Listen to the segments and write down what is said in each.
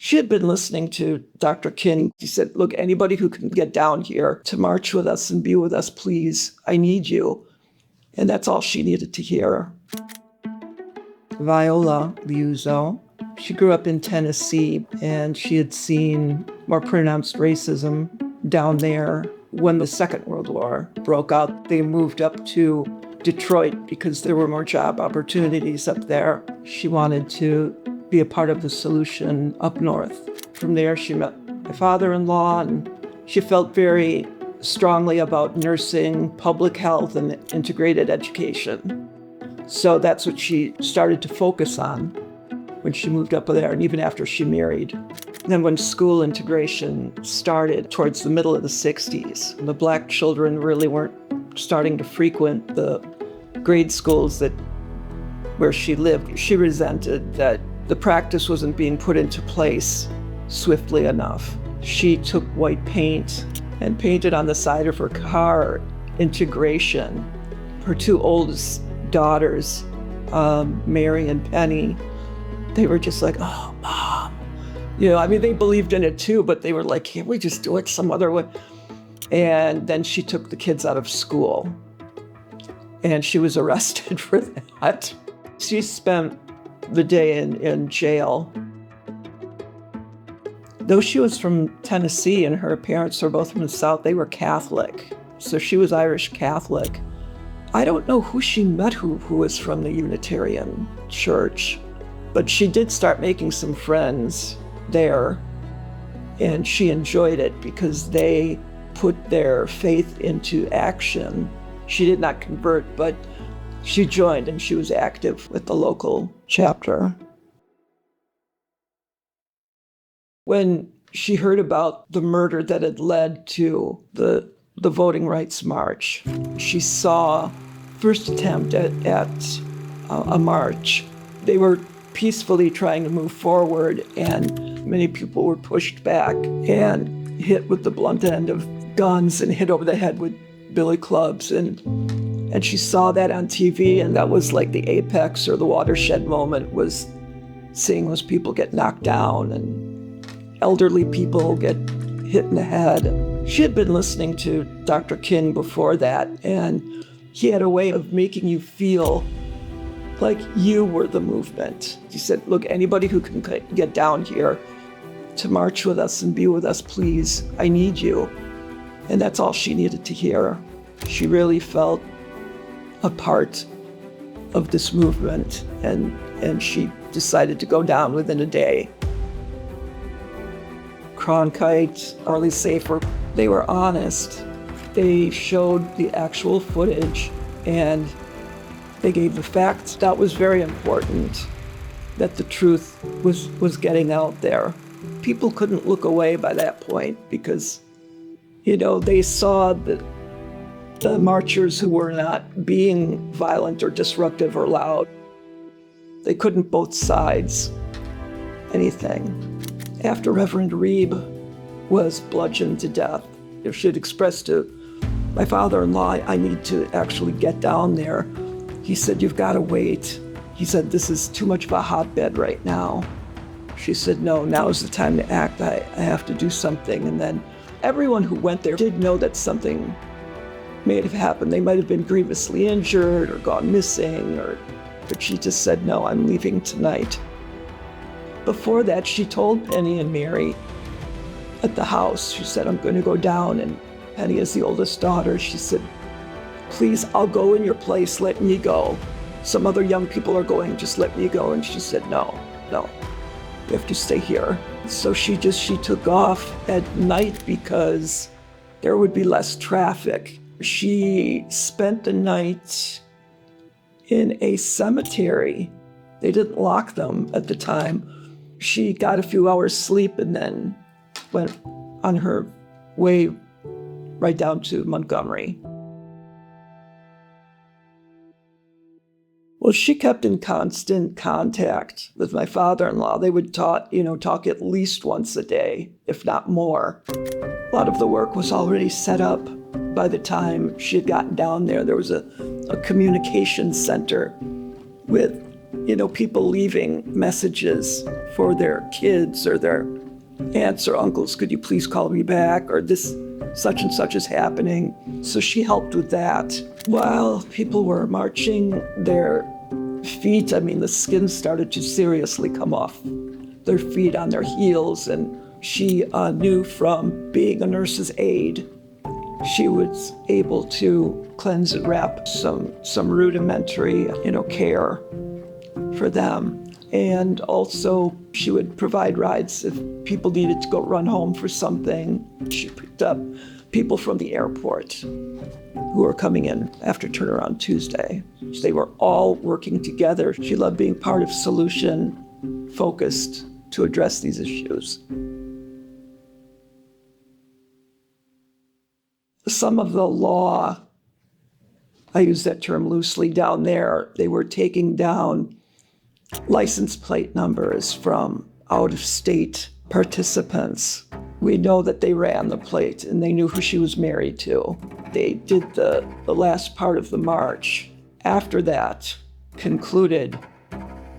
She had been listening to Dr. King. He said, look, anybody who can get down here to march with us and be with us, please, I need you. And that's all she needed to hear. Viola, Liuzzo, she grew up in Tennessee, and she had seen more pronounced racism down there. When the Second World War broke out, they moved up to Detroit because there were more job opportunities up there. She wanted to be a part of the solution up north. From there, she met my father-in-law, and she felt very strongly about nursing, public health, and integrated education. So that's what she started to focus on when she moved up there, and even after she married. Then when school integration started towards the middle of the 60s, the Black children really weren't starting to frequent the grade schools where she lived. She resented that the practice wasn't being put into place swiftly enough. She took white paint and painted on the side of her car integration. Her two oldest daughters, Mary and Penny, they were just like, oh, Mom. They believed in it too, but they were like, can't we just do it some other way? And then she took the kids out of school, and she was arrested for that. She spent the day in jail. Though she was from Tennessee and her parents were both from the South, they were Catholic. So she was Irish Catholic. I don't know who she met who was from the Unitarian Church, but she did start making some friends there, and she enjoyed it because they put their faith into action. She did not convert, but she joined, and she was active with the local chapter. When she heard about the murder that had led to the Voting Rights March, she saw first attempt at a march. They were peacefully trying to move forward, and many people were pushed back and hit with the blunt end of guns and hit over the head with billy clubs. And she saw that on TV, and that was like the apex or the watershed moment, was seeing those people get knocked down and elderly people get hit in the head. She had been listening to Dr. King before that, and he had a way of making you feel like you were the movement. He said, look, anybody who can get down here to march with us and be with us, please, I need you. And that's all she needed to hear. She really felt a part of this movement, and she decided to go down within a day. Cronkite, Arlie Safer, they were honest. They showed the actual footage, and they gave the facts. That was very important, that the truth was getting out there. People couldn't look away by that point because, they saw the marchers who were not being violent or disruptive or loud. They couldn't both sides anything. After Reverend Reeb was bludgeoned to death, she had expressed to my father-in-law, I need to actually get down there. He said, you've got to wait. He said, this is too much of a hotbed right now. She said, no, now is the time to act. I have to do something. And then everyone who went there did know that something may have happened. They might have been grievously injured or gone missing, but she just said, no, I'm leaving tonight. Before that, she told Penny and Mary at the house, she said, I'm going to go down. And Penny is the oldest daughter. She said, please, I'll go in your place, let me go. Some other young people are going, just let me go. And she said, no, you have to stay here. So she took off at night because there would be less traffic. She spent the night in a cemetery. They didn't lock them at the time. She got a few hours sleep and then went on her way right down to Montgomery. Well, she kept in constant contact with my father-in-law. They would talk at least once a day, if not more. A lot of the work was already set up by the time she had gotten down there. There was a communication center with People leaving messages for their kids or their aunts or uncles. Could you please call me back? Or this such and such is happening. So she helped with that. While people were marching, their feet, the skin started to seriously come off their feet on their heels. And she knew from being a nurse's aide, she was able to cleanse and wrap some rudimentary, care for them. And also she would provide rides if people needed to go run home for something. She picked up people from the airport who were coming in after turnaround Tuesday. They were all working together. She loved being part of solution focused to address these issues. Some of the law, I use that term loosely, down there, they were taking down license plate numbers from out-of-state participants. We know that they ran the plate and they knew who she was married to. They did the last part of the march. After that concluded,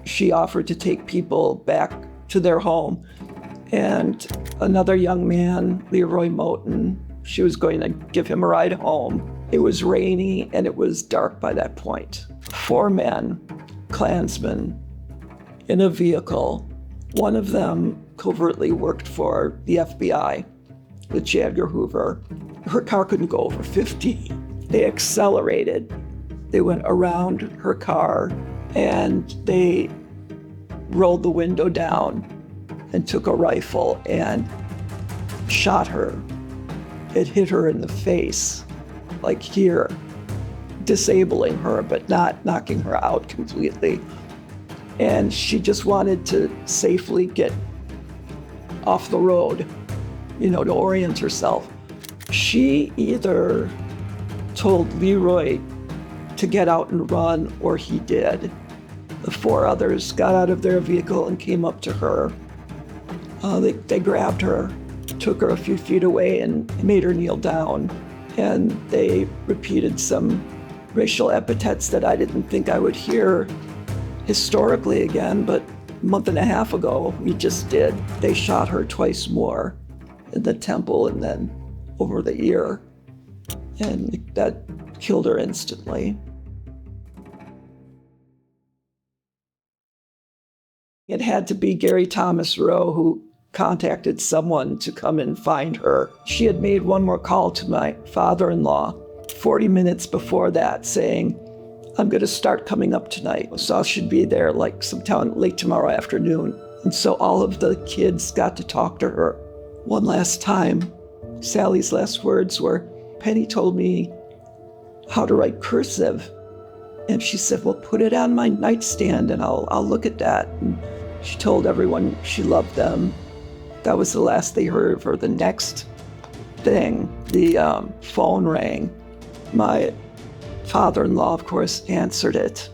she offered to take people back to their home. And another young man, Leroy Moten, she was going to give him a ride home. It was rainy and it was dark by that point. 4 men, Klansmen, in a vehicle. One of them covertly worked for the FBI with J. Edgar Hoover. Her car couldn't go over 50. They accelerated. They went around her car and they rolled the window down and took a rifle and shot her. It hit her in the face, like here, disabling her, but not knocking her out completely. And she just wanted to safely get off the road, to orient herself. She either told Leroy to get out and run, or he did. The 4 others got out of their vehicle and came up to her. They grabbed her, took her a few feet away and made her kneel down. And they repeated some racial epithets that I didn't think I would hear historically again, but a month and a half ago, we just did. They shot her twice more in the temple and then over the ear. And that killed her instantly. It had to be Gary Thomas Rowe who contacted someone to come and find her. She had made one more call to my father-in-law 40 minutes before that saying, I'm going to start coming up tonight. So I should be there like sometime late tomorrow afternoon. And so all of the kids got to talk to her one last time. Sally's last words were, Penny told me how to write cursive. And she said, well, put it on my nightstand and I'll look at that. And she told everyone she loved them. That was the last they heard of her. The next thing, the phone rang. My father-in-law, of course, answered it.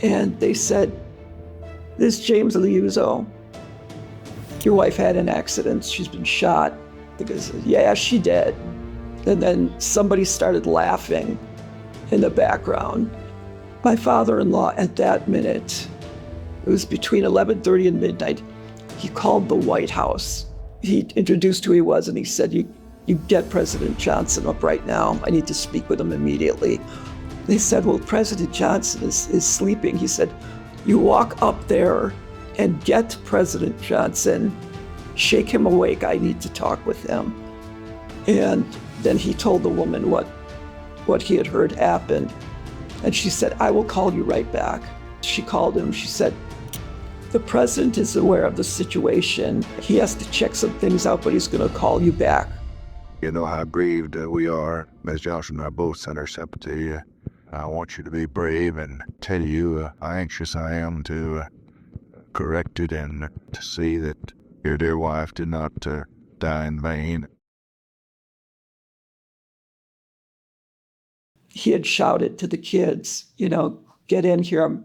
And they said, this is James Liuzzo. Your wife had an accident. She's been shot. Because, yeah, she did. And then somebody started laughing in the background. My father-in-law at that minute, it was between 11:30 and midnight, he called the White House. He introduced who he was and he said, you get President Johnson up right now. I need to speak with him immediately. They said, well, President Johnson is sleeping. He said, you walk up there and get President Johnson, shake him awake. I need to talk with him. And then he told the woman what he had heard happened. And she said, I will call you right back. She called him. She said, the president is aware of the situation. He has to check some things out, but he's going to call you back. You know how grieved we are. Ms. Johnson and I both send our sympathy. I want you to be brave and tell you how anxious I am to correct it and to see that your dear wife did not die in vain. He had shouted to the kids, get in here.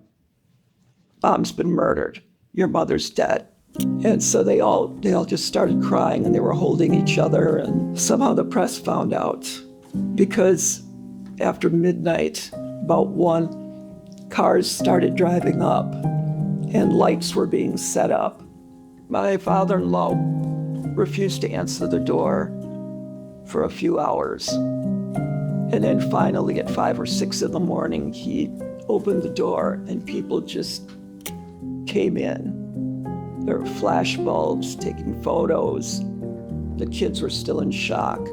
Mom's been murdered. Your mother's dead. And so they all just started crying and they were holding each other. And somehow the press found out because after midnight, about 1, cars started driving up and lights were being set up. My father-in-law refused to answer the door for a few hours. And then finally at 5 or 6 in the morning, he opened the door and people just came in. There were flash bulbs, taking photos. The kids were still in shock.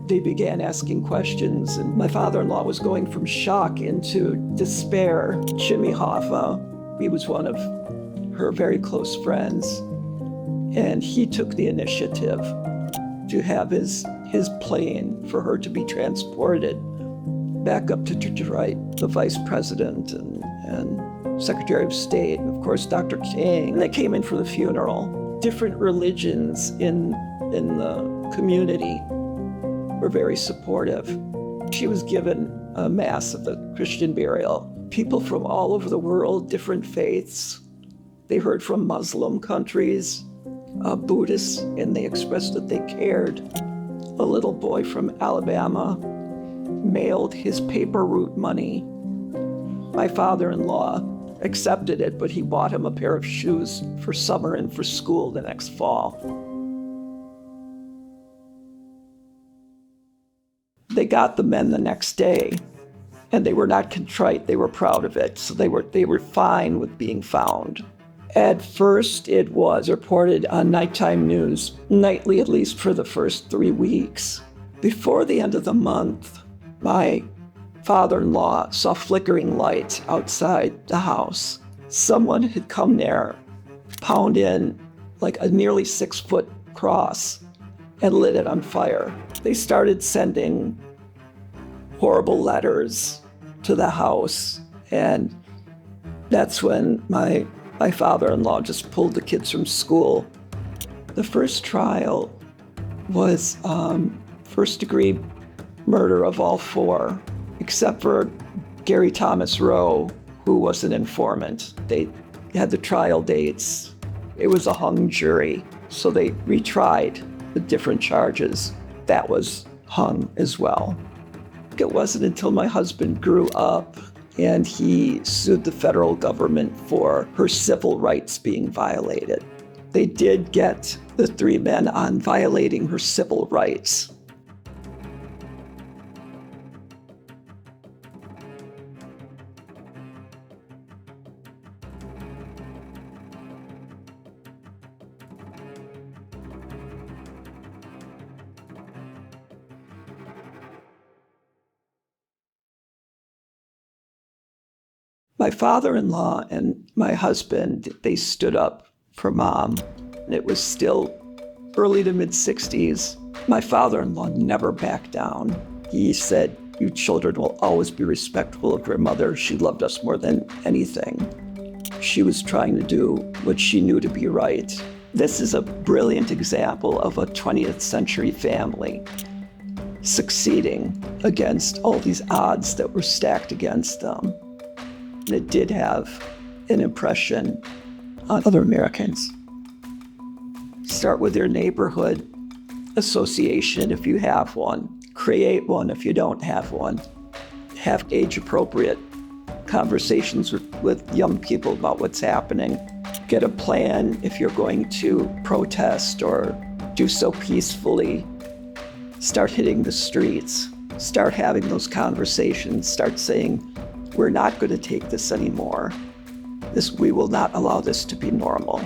They began asking questions, and my father-in-law was going from shock into despair. Jimmy Hoffa, he was one of her very close friends, and he took the initiative to have his plane for her to be transported back up to Detroit. The vice president and Secretary of State, and of course Dr. King, they came in for the funeral. Different religions in the community were very supportive. She was given a mass of the Christian burial. People from all over the world, different faiths. They heard from Muslim countries, Buddhists, and they expressed that they cared. A little boy from Alabama mailed his paper route money. My father-in-law accepted it, but he bought him a pair of shoes for summer and for school the next fall. They got the men the next day, and they were not contrite. They were proud of it, so they were fine with being found. At first, it was reported on nighttime news, nightly at least for the first 3 weeks. Before the end of the month, my father-in-law saw flickering light outside the house. Someone had come there, pound in like a nearly 6-foot cross, and lit it on fire. They started sending horrible letters to the house, and that's when my father-in-law just pulled the kids from school. The first trial was first-degree murder of all 4, except for Gary Thomas Rowe, who was an informant. They had the trial dates. It was a hung jury, so they retried the different charges. That was hung as well. It wasn't until my husband grew up and he sued the federal government for her civil rights being violated. They did get the 3 men on violating her civil rights. My father-in-law and my husband, they stood up for Mom. It was still early to mid-60s. My father-in-law never backed down. He said, "You children will always be respectful of your mother. She loved us more than anything. She was trying to do what she knew to be right." This is a brilliant example of a 20th century family succeeding against all these odds that were stacked against them. And it did have an impression on other Americans. Start with your neighborhood association if you have one. Create one if you don't have one. Have age-appropriate conversations with young people about what's happening. Get a plan if you're going to protest or do so peacefully. Start hitting the streets. Start having those conversations. Start saying, we're not going to take this anymore. We will not allow this to be normal.